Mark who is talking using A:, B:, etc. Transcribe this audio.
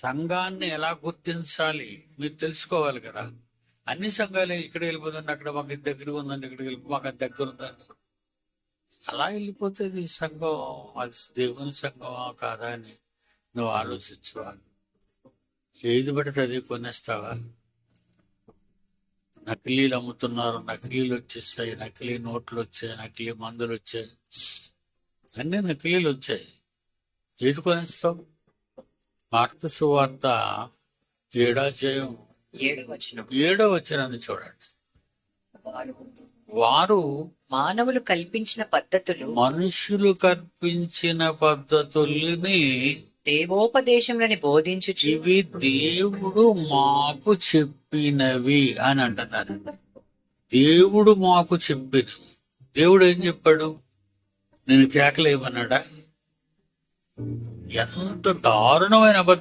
A: సంఘాన్ని ఎలా గుర్తించాలి మీరు తెలుసుకోవాలి కదా. అన్ని సంఘాలు ఇక్కడ వెళ్ళిపోతుంది, అక్కడ మాకు ఇది దగ్గర ఉందండి, ఇక్కడికి వెళ్ళిపో మాకు అది దగ్గర ఉందండి, అలా వెళ్ళిపోతుంది ఈ సంఘం. అది దేవుని సంఘమా కాదా అని నువ్వు ఆలోచించుకోవాలి. ఏది పడితే అది కొనేస్తావా? నకిలీలు అమ్ముతున్నారు, నకిలీలు వచ్చేసాయి, నకిలీ నోట్లు వచ్చాయి, నకిలీ మందులు వచ్చాయి, అన్ని నకిలీలు వచ్చాయి. ఏది కొనేస్తావు? మార్కు సువార్త 7:7 చూడండి. వారు
B: మానవులు కల్పించిన పద్ధతులు
A: మనుషులు కల్పించిన పద్ధతుల్ని
B: దేవోపదేశములని బోధించుచు
A: ఇవి దేవుడు మాకు చెప్పినవి అని అంటున్నారు. దేవుడు మాకు చెప్పినవి. దేవుడు ఏం చెప్పాడు? నేను కేకలేమన్నాడా? ఎంత దారుణమైన అబద్ధం!